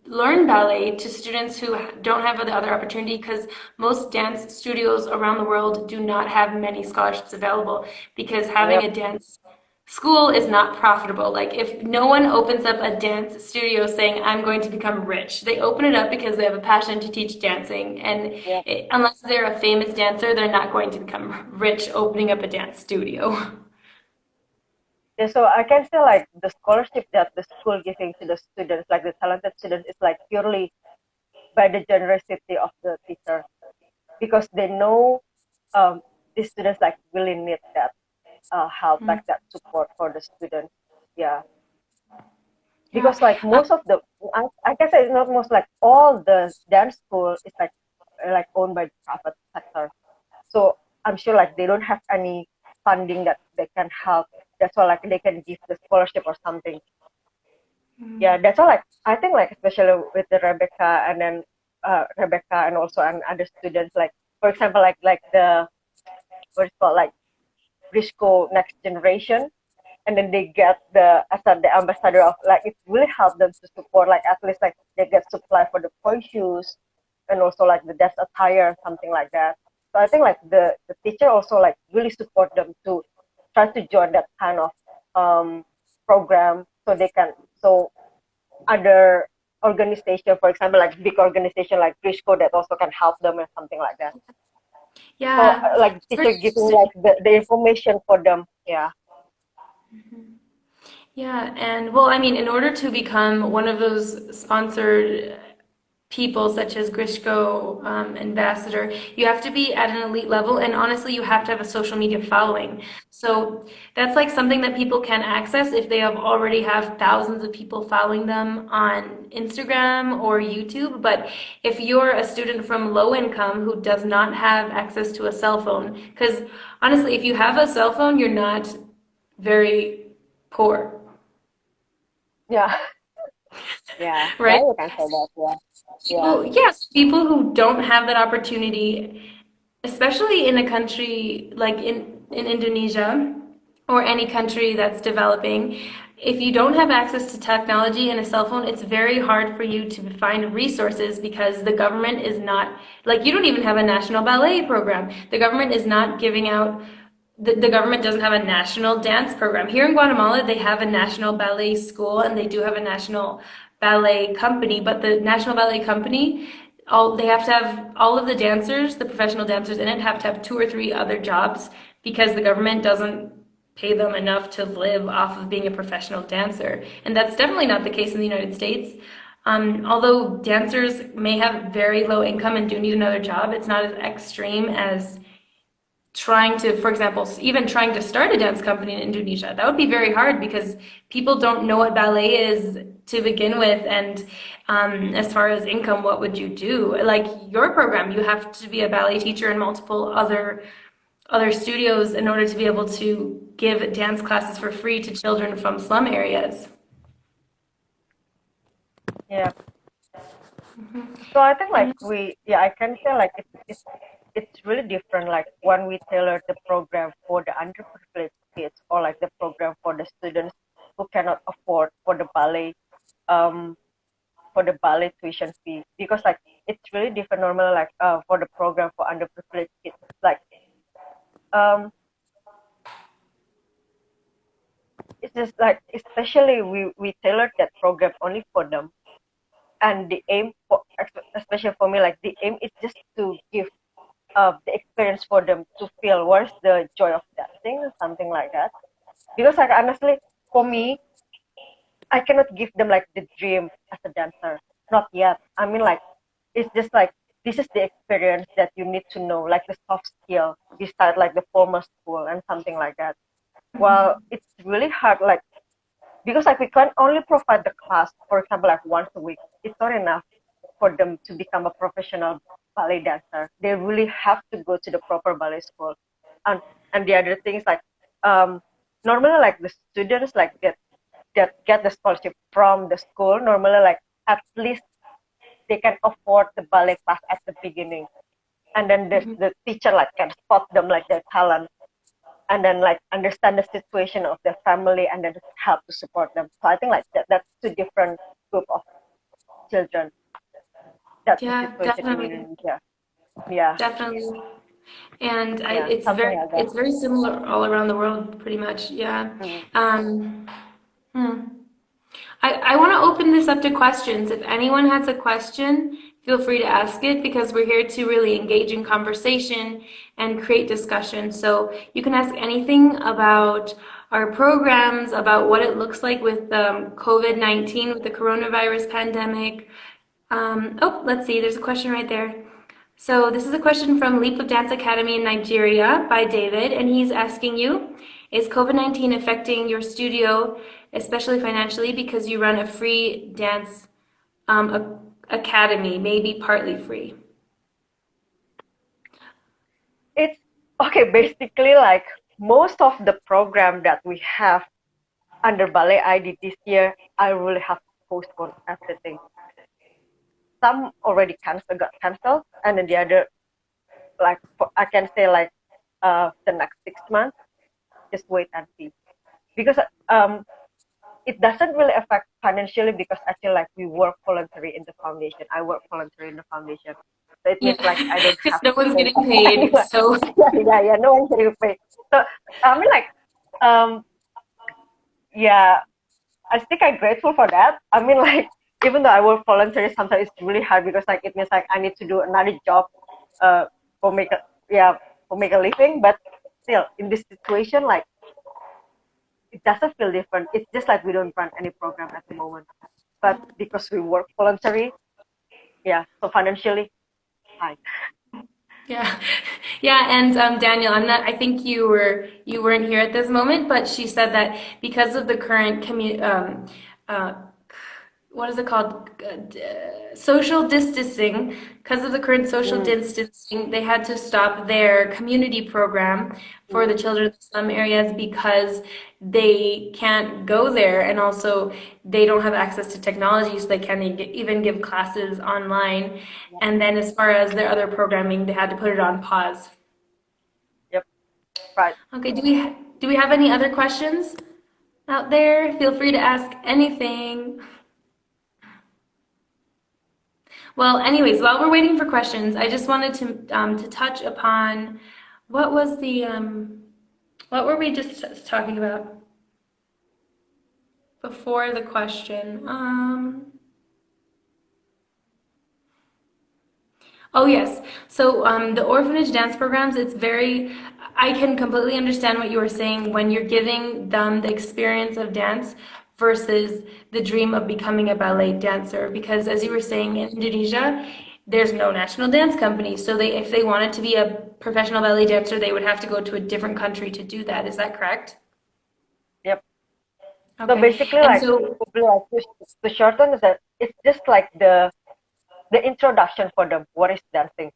learn ballet to students who don't have the other opportunity because most dance studios around the world do not have many scholarships available because having Yep. a dance school is not profitable. Like if no one opens up a dance studio saying I'm going to become rich, they open it up because they have a passion to teach dancing, and Yep. unless they're a famous dancer, they're not going to become rich opening up a dance studio. Yeah, so I can say like the scholarship that the school giving to the students, like the talented students, is like purely by the generosity of the teacher because they know um, the students like really need that help, like that support for the students. Yeah, Yeah. because like most of the, I guess it's not most, like all the dance school is like owned by the private sector. So I'm sure like they don't have any funding that they can help. That's why like they can give the scholarship or something. Yeah, that's all. Like I think like especially with the Rebecca and then Rebecca and also and other students, like for example like the what is called like Risco Next Generation, and then they get the ambassador of like it really helped them to support like at least like they get supply for the toy shoes and also like the desk attire, something like that. So I think like the teacher also like really support them to try to join that kind of program so they can, so other organization, for example, like big organization like Briscoe that also can help them or something like that. So Yeah. like teacher giving like the information for them. Yeah. Yeah, and well, I mean, in order to become one of those sponsored people, such as Grishko ambassador, you have to be at an elite level, and honestly, you have to have a social media following. So that's like something that people can access if they have already have thousands of people following them on Instagram or YouTube. But if you're a student from low income who does not have access to a cell phone, because honestly, if you have a cell phone, you're not very poor. Yeah. Yeah. Yeah, Right? you can say that. Yeah. Yeah. People, yes, people who don't have that opportunity, especially in a country like in Indonesia or any country that's developing, if you don't have access to technology and a cell phone, it's very hard for you to find resources because the government is not, like, you don't even have a national ballet program. The government is not giving out the government doesn't have a national dance program. Here in Guatemala, they have a national ballet school and they do have a national ballet company, but the national ballet company, all they have to have all of the dancers, the professional dancers in it, have to have two or three other jobs because the government doesn't pay them enough to live off of being a professional dancer. And that's definitely not the case in the United States. Although dancers may have very low income and do need another job, it's not as extreme as trying to, for example, even trying to start a dance company in Indonesia. That would be very hard because people don't know what ballet is to begin with. And as far as income, what would you do? Like your program, you have to be a ballet teacher in multiple other studios in order to be able to give dance classes for free to children from slum areas. Yeah. So I think like And yeah, I can say like it's really different like when we tailor the program for the underprivileged kids or like the program for the students who cannot afford um for the ballet tuition fee, because like it's really different normally like for the program for underprivileged kids, like um it's just like, especially we tailored that program only for them, and the aim for, especially for me, like the aim is just to give the experience for them to feel where's the joy of dancing, something like that. Because like honestly, for me, I cannot give them like the dream as a dancer, not yet. I mean, like it's just like this is the experience that you need to know, like the soft skill beside like the formal school and something like that. Well, it's really hard, like because like we can only provide the class, for example, like once a week. It's not enough for them to become a professional ballet dancer. They really have to go to the proper ballet school. And the other things like normally like the students like get the scholarship from the school. Normally like at least they can afford the ballet class at the beginning. And then the teacher like can spot them like their talent, and then like understand the situation of their family, and then help to support them. So I think like that's two different group of children. That's the Yeah, situation in definitely. Indonesia. Yeah, Definitely. And yeah, it's something like that. very similar all around the world, pretty much. Yeah. Mm. Um, hmm. I want to open this up to questions. If anyone has a question, feel free to ask it because we're here to really engage in conversation and create discussion. So you can ask anything about our programs, about what it looks like with COVID-19, with the coronavirus pandemic. Oh, let's see, there's a question right there. So this is a question from Leap of Dance Academy in Nigeria by David, and he's asking you, is COVID-19 affecting your studio, especially financially, because you run a free dance academy, maybe partly free? It's okay. Basically, like most of the program that we have under Ballet.ID this year, I really have to postpone everything. Some already got canceled, and then the other, like I can say, like the next 6 months, just wait and see. Because it doesn't really affect financially because I feel like we work voluntary in the foundation. I work voluntary in the foundation. So it Yeah, means like I don't because have no to one's pay getting paid, anyone. so Yeah, no one's getting paid. So I mean like um yeah, I think I'm grateful for that. I mean like even though I work voluntary, sometimes it's really hard because like it means like I need to do another job uh for make a for make a living, but still in this situation like it doesn't feel different. It's just like we don't run any program at the moment. But because we work voluntary, yeah, so financially, fine. yeah, yeah, and Daniel, I'm not. I think you weren't here at this moment, but she said that because of the current uh, what is it called? Social distancing. Because of the current social Mm, distancing, they had to stop their community program for the mm, children in slum areas because they can't go there, and also they don't have access to technology, so they can't even give classes online. yep, And then, as far as their other programming, they had to put it on pause. yep, right. Okay, do we have any other questions out there? Feel free to ask anything. Well, anyways, while we're waiting for questions, I just wanted to touch upon what was the what were we just talking about before the question? Oh yes. So the orphanage dance programs, it's very, I can completely understand what you were saying when you're giving them the experience of dance versus the dream of becoming a ballet dancer. Because as you were saying, in Indonesia, there's no national dance company. So they, if they wanted to be a professional ballet dancer, they would have to go to a different country to do that. Is that correct? Yep. So Okay. basically, And like, so, probably like the shorten is that it's just like the introduction for them. What is dancing?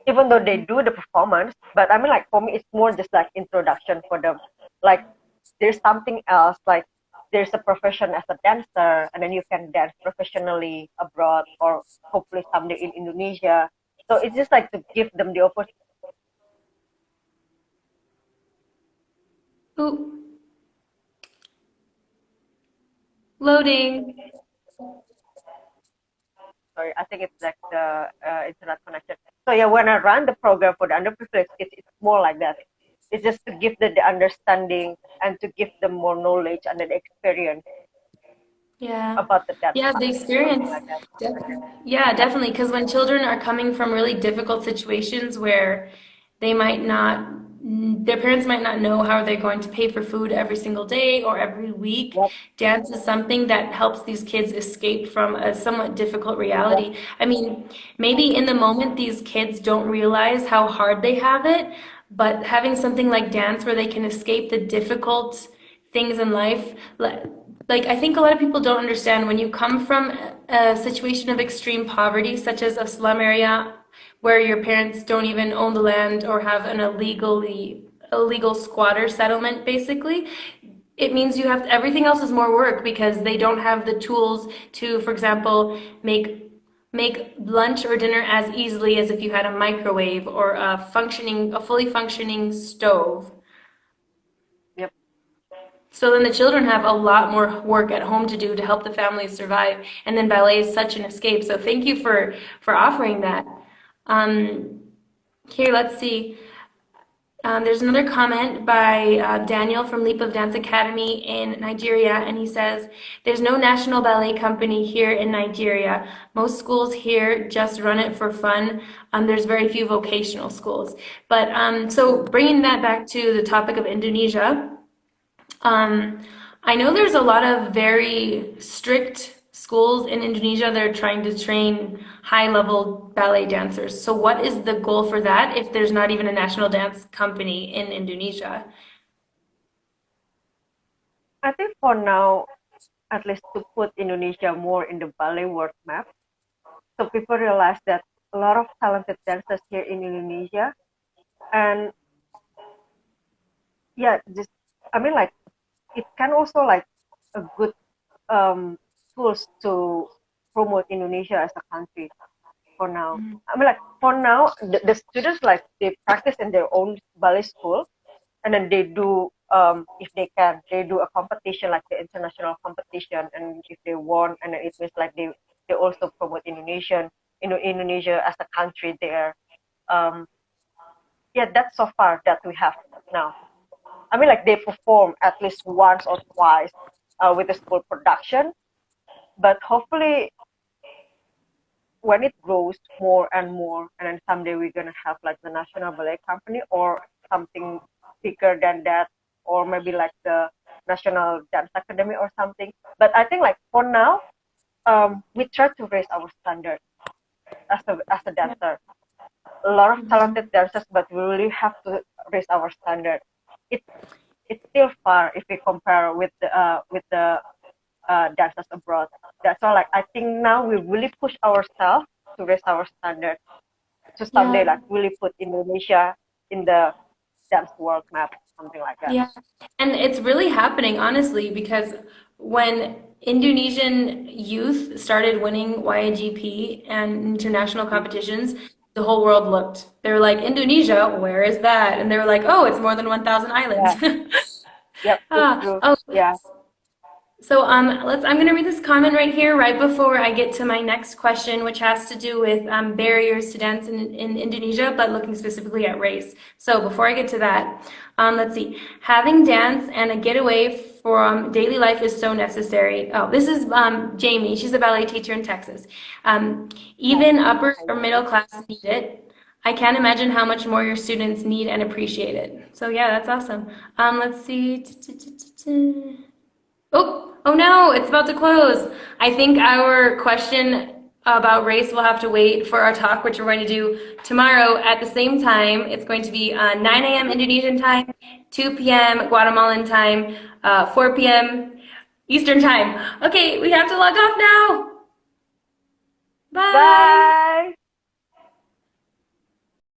Even though they do the performance, but I mean, like for me, it's more just like introduction for them. Like there's something else. Like there's a profession as a dancer, and then you can dance professionally abroad or hopefully someday in Indonesia. So it's just like to give them the opportunity. ooh, loading. Sorry, I think it's like the internet connection. So yeah, when I run the program for the underprivileged kids, it's more like that. It's just to give the understanding and to give them more knowledge and the experience Yeah. about the dance Yeah, the class, something experience. like that. Yeah, definitely. Because when children are coming from really difficult situations where they might not, their parents might not know how they're going to pay for food every single day or every week, Yep, dance is something that helps these kids escape from a somewhat difficult yep, reality. I mean, maybe in the moment these kids don't realize how hard they have it, but having something like dance where they can escape the difficult things in life, like I think a lot of people don't understand when you come from a situation of extreme poverty, such as a slum area where your parents don't even own the land or have an illegal squatter settlement, basically. It means you have everything else is more work because they don't have the tools to, for example, make lunch or dinner as easily as if you had a microwave or a fully functioning stove. yep. So then the children have a lot more work at home to do to help the family survive. And then ballet is such an escape. So thank you for offering that. Um, Here, let's see. There's another comment by Daniel from Leap of Dance Academy in Nigeria, and he says, "There's no national ballet company here in Nigeria. Most schools here just run it for fun. There's very few vocational schools." But so bringing that back to the topic of Indonesia, um, I know there's a lot of very strict schools in Indonesia that are trying to train high-level ballet dancers. So what is the goal for that if there's not even a national dance company in Indonesia? I think for now, at least to put Indonesia more in the ballet world map, so people realize that a lot of talented dancers here in Indonesia, and yeah, just I mean like it can also like a good um tools to promote Indonesia as a country for now. I mean like for now the students like they practice in their own ballet school, and then they do if they can they do a competition like the international competition, and if they won, and then it means like they also promote Indonesia as a country there. um yeah, that's so far that we have now. I mean like they perform at least once or twice with the school production, but hopefully when it grows more and more, and then someday we're gonna have like the National Ballet Company or something bigger than that, or maybe like the National Dance Academy or something. But I think like for now, we try to raise our standard as a dancer. A lot of talented dancers, but we really have to raise our standard. It it's still far if we compare with the dancers abroad. That's why like I think now we really push ourselves to raise our standard to someday Yeah. like really put Indonesia in the dance world map, something like that. Yeah, and it's really happening, honestly, because when Indonesian youth started winning YGP and international competitions, the whole world looked. They were like, Indonesia, where is that? And they were like, oh, it's more than 1,000 islands. Yeah, yep, it's true. Oh, Yeah, so I'm going to read this comment right here right before I get to my next question, which has to do with barriers to dance in Indonesia, but looking specifically at race. So before I get to that, let's see. Having dance and a getaway from daily life is so necessary. Oh, this is Jamie. She's a ballet teacher in Texas. Even upper or middle class need it. I can't imagine how much more your students need and appreciate it. So yeah, that's awesome. Let's see. Oh no, it's about to close. I think our question about race will have to wait for our talk, which we're going to do tomorrow at the same time. It's going to be 9 a.m. Indonesian time, 2 p.m. Guatemalan time, 4 p.m. Eastern time. Okay, we have to log off now. Bye. bye.